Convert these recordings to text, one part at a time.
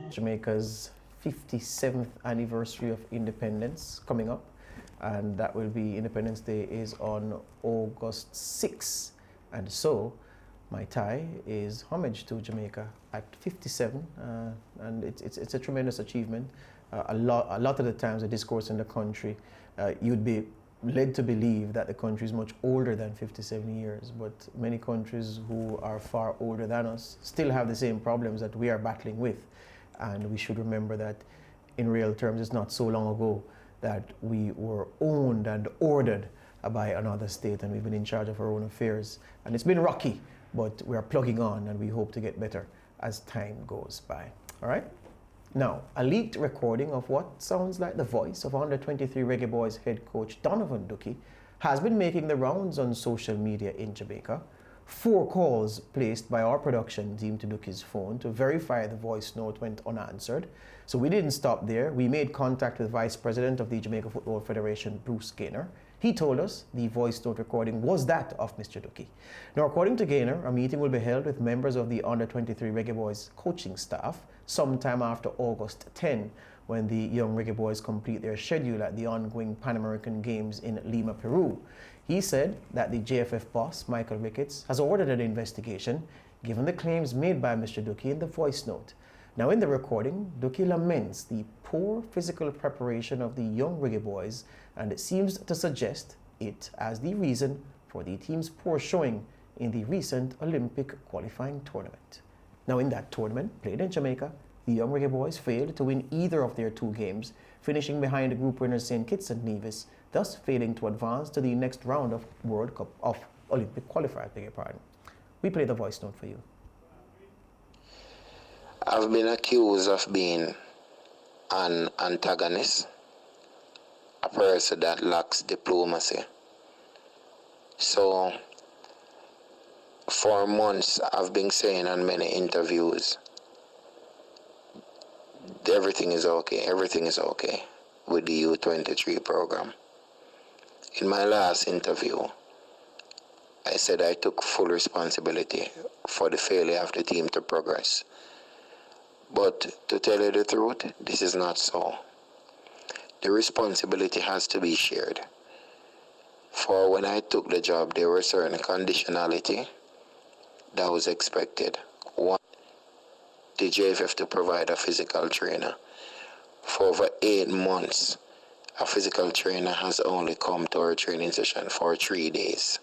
Jamaica's 57th anniversary of independence coming up, and that will be Independence Day is on August 6th, and so my tie is homage to Jamaica at 57, and it's a tremendous achievement. A lot of the times the discourse in the country, you'd be led to believe that the country is much older than 57 years, but many countries who are far older than us still have the same problems that we are battling with. And we should remember that in real terms, it's not so long ago that we were owned and ordered by another state, and we've been in charge of our own affairs. And it's been rocky, but we are plugging on, and we hope to get better as time goes by. All right? Now, a leaked recording of what sounds like the voice of under-23 Reggae Boyz head coach Donovan Duckie has been making the rounds on social media in Jamaica. 4 calls placed by our production team to Duckie's phone to verify the voice note went unanswered. So we didn't stop there. We made contact with Vice President of the Jamaica Football Federation, Bruce Gaynor. He told us the voice note recording was that of Mr. Duckie. Now, according to Gaynor, a meeting will be held with members of the under-23 Reggae Boyz coaching staff sometime after August 10, when the young Reggae Boyz complete their schedule at the ongoing Pan American Games in Lima, Peru. He said that the JFF boss, Michael Ricketts, has ordered an investigation given the claims made by Mr. Duckie in the voice note. Now, in the recording, Duckie laments the poor physical preparation of the young Reggae Boyz, and it seems to suggest it as the reason for the team's poor showing in the recent Olympic qualifying tournament. Now, in that tournament, played in Jamaica, the young Reggae Boyz failed to win either of their 2 games, finishing behind the group winners St. Kitts and Nevis, thus failing to advance to the next round of World Cup of Olympic qualifiers. Beg your pardon. We play the voice note for you. I've been accused of being an antagonist, a person that lacks diplomacy. So, for months, I've been saying on many interviews, everything is okay with the U-23 program. In my last interview, I said I took full responsibility for the failure of the team to progress. But to tell you the truth, this is not so. The responsibility has to be shared. For when I took the job, there were certain conditionality that was expected. One, the JFF to provide a physical trainer. For over 8 months, a physical trainer has only come to our training session for 3 days.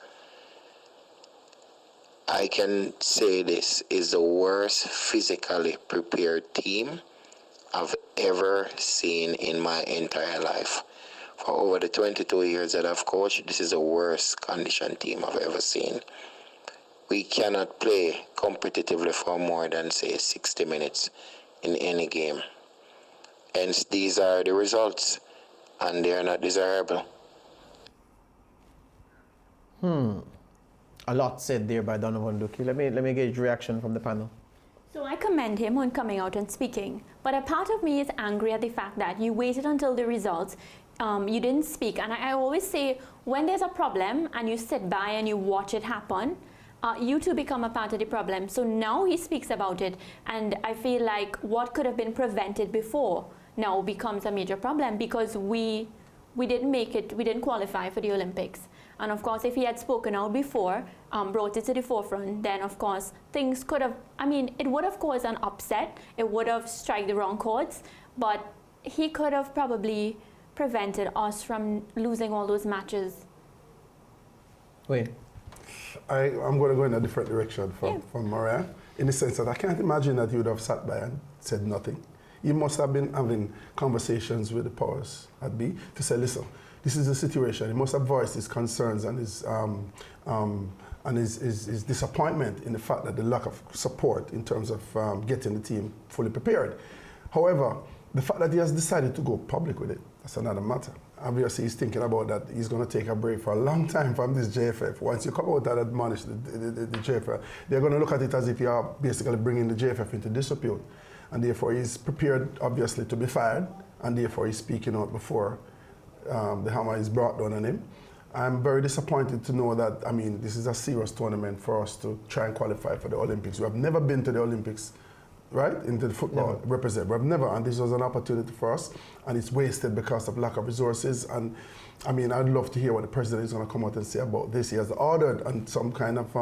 I can say this is the worst physically prepared team I've ever seen in my entire life. For over the 22 years that I've coached, this is the worst conditioned team I've ever seen. We cannot play competitively for more than, say, 60 minutes in any game. Hence, these are the results, and they are not desirable. A lot said there by Donovan Duckie. Let me get reaction from the panel. So I commend him on coming out and speaking, but a part of me is angry at the fact that you waited until the results, you didn't speak. And I always say, when there's a problem and you sit by and you watch it happen, you too become a part of the problem. So now he speaks about it, and I feel like what could have been prevented before now becomes a major problem, because we didn't make it, we didn't qualify for the Olympics. And of course, if he had spoken out before, brought it to the forefront, then of course things could have, it would have caused an upset, it would have struck the wrong chords, but he could have probably prevented us from losing all those matches. Wait. I'm going to go in a different direction from Mariah, in the sense that I can't imagine that you would have sat by and said nothing. You must have been having conversations with the powers at B to say, listen, this is the situation. He must have voiced his concerns and his disappointment in the fact that the lack of support in terms of getting the team fully prepared. However, the fact that he has decided to go public with it, that's another matter. Obviously, he's thinking about that he's going to take a break for a long time from this JFF. Once you come out and admonish the JFF, they're going to look at it as if you are basically bringing the JFF into disrepute. And therefore, he's prepared, obviously, to be fired, and therefore he's speaking out before the hammer is brought down on him. I'm very disappointed to know that, this is a serious tournament for us to try and qualify for the Olympics. We have never been to the Olympics right, into the football represent. We've never, and this was an opportunity for us, and it's wasted because of lack of resources. And I mean, I'd love to hear what the president is going to come out and say about this. He has ordered and some kind of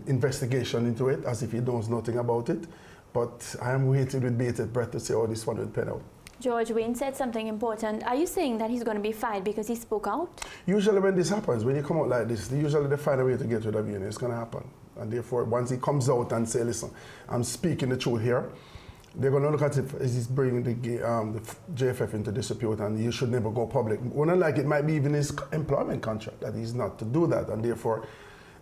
investigation into it, as if he knows nothing about it. But I am waiting with bated breath to see how this one will pan out. George, Wayne said something important. Are you saying that he's going to be fired because he spoke out? Usually when this happens, when you come out like this, usually they find a way to get rid of you, and it's going to happen. And therefore, once he comes out and say, listen, I'm speaking the truth here, they're going to look at it as he's bringing the JFF into disrepute, and you should never go public. When I like it might be even his employment contract that he's not to do that, and therefore,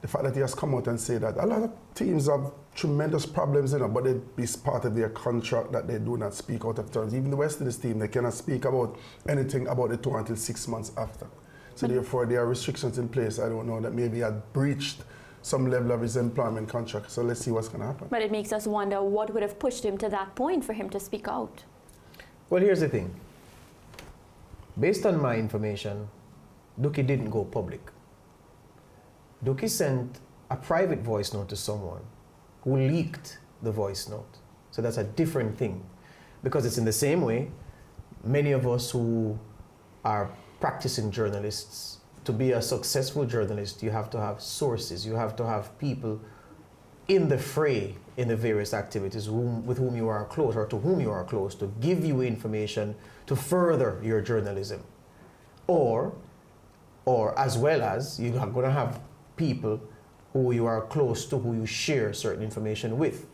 the fact that he has come out and said that a lot of teams have tremendous problems, but it's part of their contract that they do not speak out of terms. Even the West Indies team, they cannot speak about anything about the tour until 6 months after. So therefore, there are restrictions in place. I don't know, that maybe he had breached some level of his employment contract. So let's see what's going to happen. But it makes us wonder what would have pushed him to that point for him to speak out. Well, here's the thing. Based on my information, Duckie didn't go public. Duckie sent a private voice note to someone who leaked the voice note. So that's a different thing. Because it's in the same way, many of us who are practicing journalists, to be a successful journalist, you have to have sources. You have to have people in the fray in the various activities with whom you are close or to whom you are close to give you information to further your journalism. Or as well as you are going to have people who you are close to, who you share certain information with.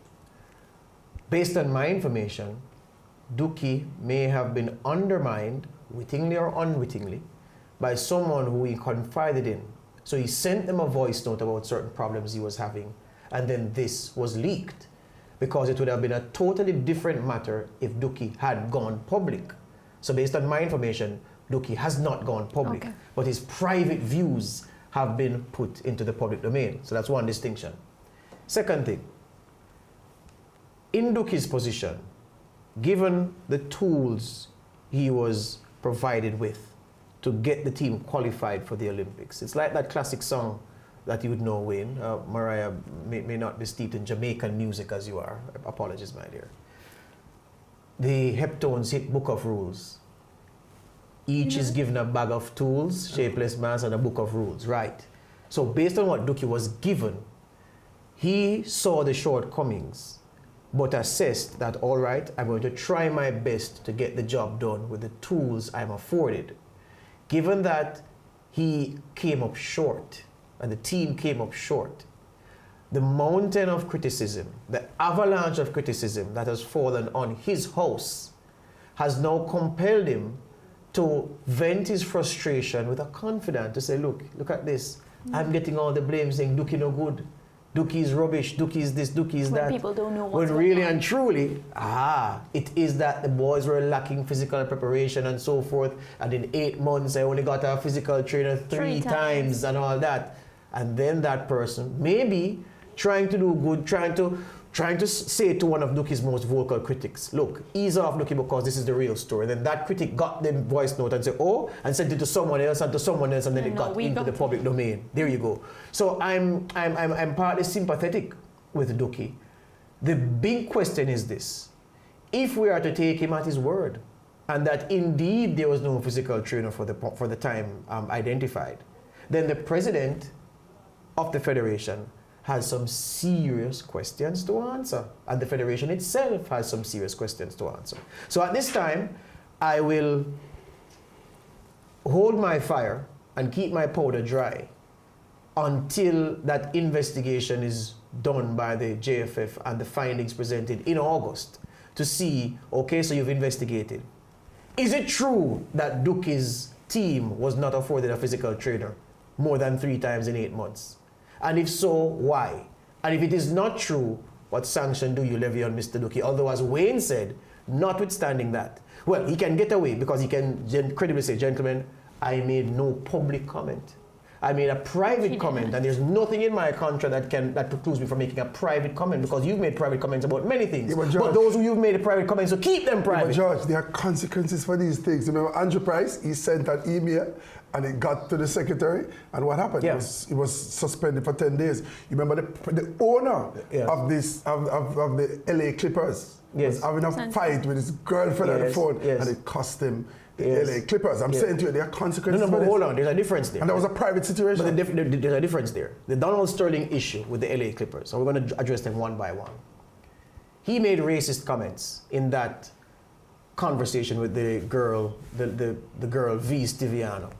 Based on my information, Duckie may have been undermined, wittingly or unwittingly, by someone who he confided in. So he sent them a voice note about certain problems he was having, and then this was leaked, because it would have been a totally different matter if Duckie had gone public. So based on my information, Duckie has not gone public, but his private views have been put into the public domain. So that's one distinction. Second thing, in Duckie's position, given the tools he was provided with to get the team qualified for the Olympics, it's like that classic song that you would know, Wayne. Mariah may not be steeped in Jamaican music as you are. Apologies, my dear. The Heptones hit Book of Rules. Each is given a bag of tools, shapeless mass, and a book of rules, right? So based on what Duckie was given, he saw the shortcomings, but assessed that, all right, I'm going to try my best to get the job done with the tools I'm afforded. Given that he came up short, and the team came up short, the mountain of criticism, the avalanche of criticism that has fallen on his house has now compelled him to vent his frustration with a confidant, to say, look at this. I'm getting all the blame saying Duckie no good, Duckie is rubbish, Duckie is this, Duckie is that. When people don't know what's when really and truly, it is that the boys were lacking physical preparation and so forth, and in 8 months I only got a physical trainer three times and all that. And then that person, maybe trying to do good, trying to say to one of Duckie's most vocal critics, look, ease off, Duckie, because this is the real story. Then that critic got the voice note and said, and sent it to someone else and to someone else, and then it got into the public domain. There you go. So I'm partly sympathetic with Duckie. The big question is this: if we are to take him at his word, and that indeed there was no physical trainer for the time identified, then the president of the federation has some serious questions to answer, and the federation itself has some serious questions to answer. So at this time, I will hold my fire and keep my powder dry until that investigation is done by the JFF and the findings presented in August, to see, okay, so you've investigated. Is it true that Duckie's team was not afforded a physical trainer more than 3 times in 8 months? And if so, why? And if it is not true, what sanction do you levy on Mr. Duckie? Although, as Wayne said, notwithstanding that, well, he can get away because he can credibly say, gentlemen, I made no public comment. I made a private comment, and there's nothing in my contract that precludes me from making a private comment, because you've made private comments about many things. Yeah, but those who you've made a private comments, so keep them private. Yeah, but George, there are consequences for these things. Remember Andrew Price, he sent an email and it got to the secretary, and what happened? Yeah. It was suspended for 10 days. You remember the owner of the LA Clippers was having a fight with his girlfriend on the phone, and it cost him the LA Clippers. I'm saying to you, there are consequences. No, but hold on, there's a difference there. And that was a private situation. But there's a difference there. The Donald Sterling issue with the LA Clippers, so we're going to address them one by one. He made racist comments in that conversation with the girl, the girl V. Stiviano.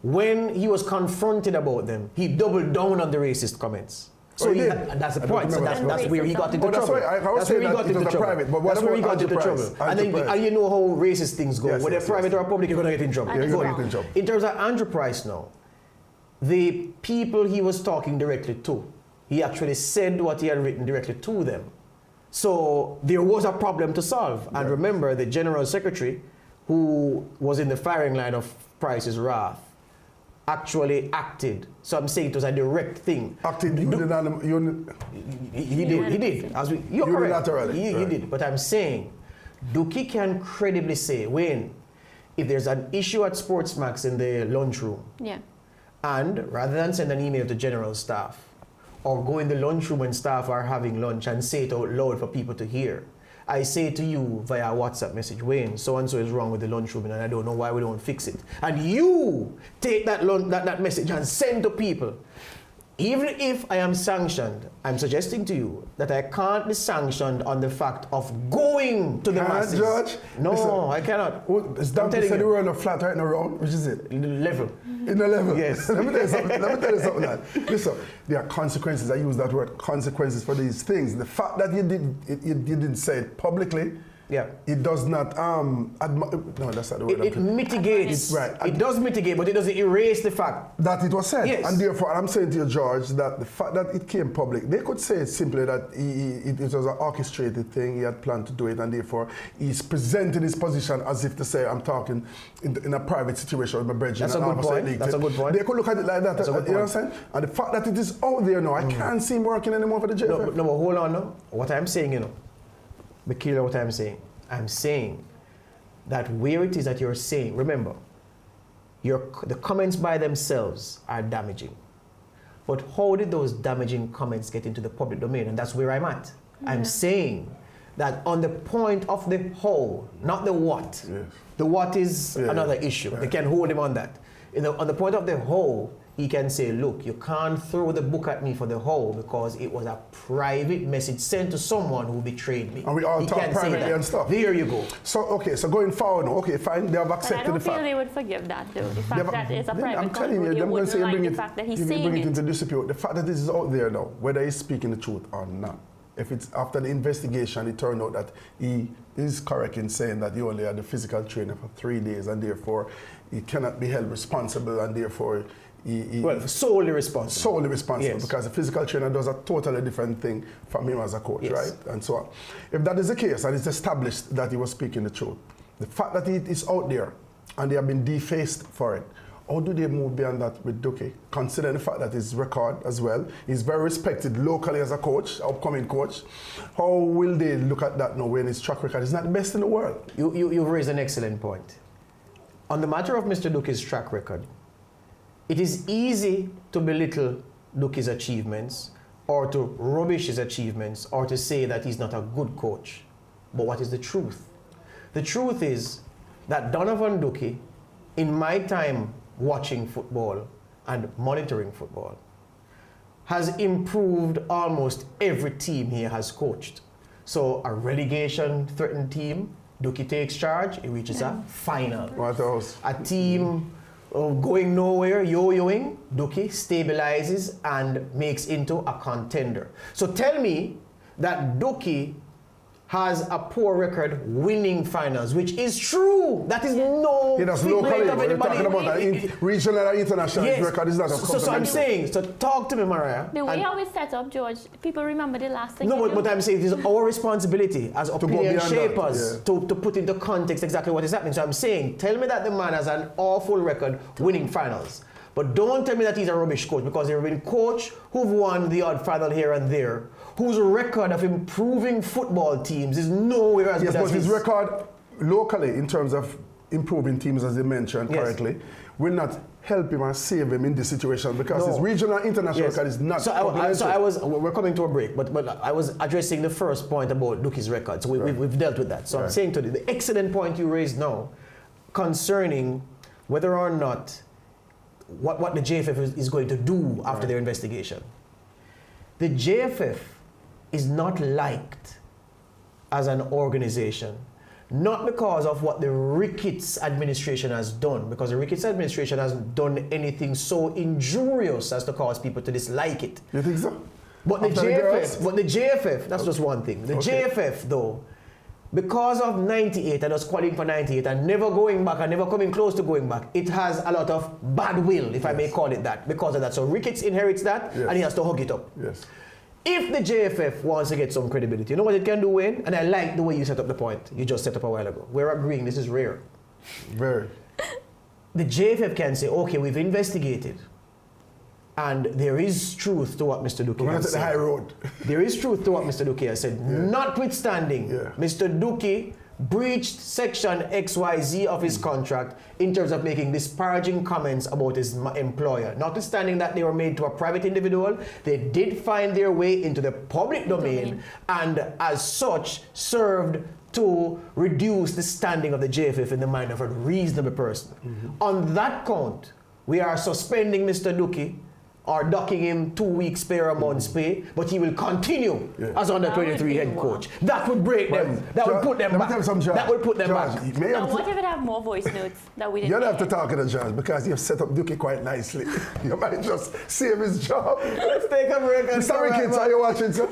When he was confronted about them, he doubled down on the racist comments. So that's the point. So that's where he got into trouble. That's where he got into trouble. That's where he got into trouble. And you know how racist things go. Whether private or public, you're going to get in trouble. You're going to get in trouble. In terms of Andrew Price now, the people he was talking directly to, he actually said what he had written directly to them. So there was a problem to solve. And remember, the General Secretary, who was in the firing line of Price's wrath, actually acted. So I'm saying it was a direct thing. Acted He did. You're correct. He did. But I'm saying, Duckie can credibly say, Wayne, if there's an issue at SportsMax in the lunchroom, and rather than send an email to general staff, or go in the lunchroom when staff are having lunch and say it out loud for people to hear, I say to you via WhatsApp message, Wayne, so-and-so is wrong with the lunchroom and I don't know why we don't fix it. And you take that message and send to people. Even if I am sanctioned, I'm suggesting to you that I can't be sanctioned on the fact of going to the masses. Judge? No, listen, I cannot. It's down to say we're on a flat right now round, which is it? Level. In the level. Yes. Let me tell you something. Now. Listen, there are consequences. I use that word, consequences for these things. The fact that you didn't say it publicly, it does not, no, that's not the word. It mitigates. Right. It does mitigate, but it doesn't erase the fact that it was said. Yes. And therefore, I'm saying to you, George, that the fact that it came public, they could say simply that it was an orchestrated thing, he had planned to do it, and therefore he's presenting his position as if to say, I'm talking in a private situation with my brethren. That's a good point. That's a good point. They could look at it like that. That's a good point. You know what I'm saying? And the fact that it is out there now, I can't see him working anymore for the JFF. No, but hold on now. What I'm saying, be clear what I'm saying. I'm saying that where it is that you're saying, remember, the comments by themselves are damaging. But how did those damaging comments get into the public domain? And that's where I'm at. I'm saying that on the point of the how, not the what. Yes. The what is another issue. They can hold him on that. On the point of the how, he can say, look, you can't throw the book at me for the how because it was a private message sent to someone who betrayed me. And we all talk privately and stuff. There you go. So, okay, so going forward now, okay, fine, they have accepted the fact. But I don't feel they would forgive that, though. The fact that it's a private I'm telling you, they I'm going to say like the fact that he's saying bring it into dispute. The fact that this is out there now, whether he's speaking the truth or not. If it's after the investigation, it turned out that he is correct in saying that he only had the physical trainer for 3 days and therefore he cannot be held responsible and therefore solely responsible. Solely responsible, because the physical trainer does a totally different thing from him as a coach, right? And so on. If that is the case and it's established that he was speaking the truth, the fact that it is out there and they have been defaced for it, how do they move beyond that with Duckie? Considering the fact that his record as well, he's very respected locally as a coach, upcoming coach. How will they look at that now when his track record is not the best in the world? You've raised an excellent point. On the matter of Mr. Duckie's track record, it is easy to belittle Duckie's achievements or to rubbish his achievements or to say that he's not a good coach. But what is the truth? The truth is that Donovan Duckie, in my time watching football and monitoring football, has improved almost every team he has coached. So a relegation-threatened team, Duckie takes charge, he reaches a final. What else? A team going nowhere, yo-yoing, Duckie stabilizes and makes into a contender. So tell me that Duckie has a poor record winning finals, which is true. That is no. Yeah, that's locally. We're talking about regional and international record is not a so I'm saying, so talk to me, Mariah. The way how we set up, George, people remember the last thing. No, but I'm saying it is our responsibility as opinion shapers to put into context exactly what is happening. So I'm saying, tell me that the man has an awful record winning finals. But don't tell me that he's a rubbish coach, because there have been coaches who've won the odd final here and there, whose record of improving football teams is nowhere as good as his. But his record locally in terms of improving teams, as they mentioned correctly, will not help him and save him in this situation because his regional and international record is not. We're coming to a break, but I was addressing the first point about Duckie's record. So we've dealt with that. So I'm saying to the excellent point you raised now concerning whether or not what the JFF is going to do after their investigation. The JFF is not liked as an organization, not because of what the Ricketts administration has done, because the Ricketts administration hasn't done anything so injurious as to cause people to dislike it. You think so? But the JFF, that's just one thing. The JFF, though, because of 98 and us qualifying for 98 and never going back and never coming close to going back, it has a lot of bad will, if I may call it that, because of that. So Ricketts inherits that and he has to hug it up. Yes. If the JFF wants to get some credibility, you know what it can do, Wayne? And I like the way you set up the point you just set up a while ago. We're agreeing this is rare. Very. The JFF can say, okay, we've investigated. And there is truth to what Mr. Duckie has said. The high road. There is truth to what Mr. Duckie has said. Notwithstanding, Mr. Duckie breached section XYZ of his contract in terms of making disparaging comments about his employer. Notwithstanding that they were made to a private individual, they did find their way into the public domain and as such served to reduce the standing of the JFF in the mind of a reasonable person. On that count, we are suspending Mr. Duckie or docking him 2 weeks pay or a month's pay, but he will continue as under 23 head coach. That would break them. That would put them back. That would put them back. Now, what if it have more voice notes that we didn't You'll have to talk to the judge because you've set up Duckie quite nicely. You might just save his job. Let's take a break. Sorry, kids, are you watching, sir?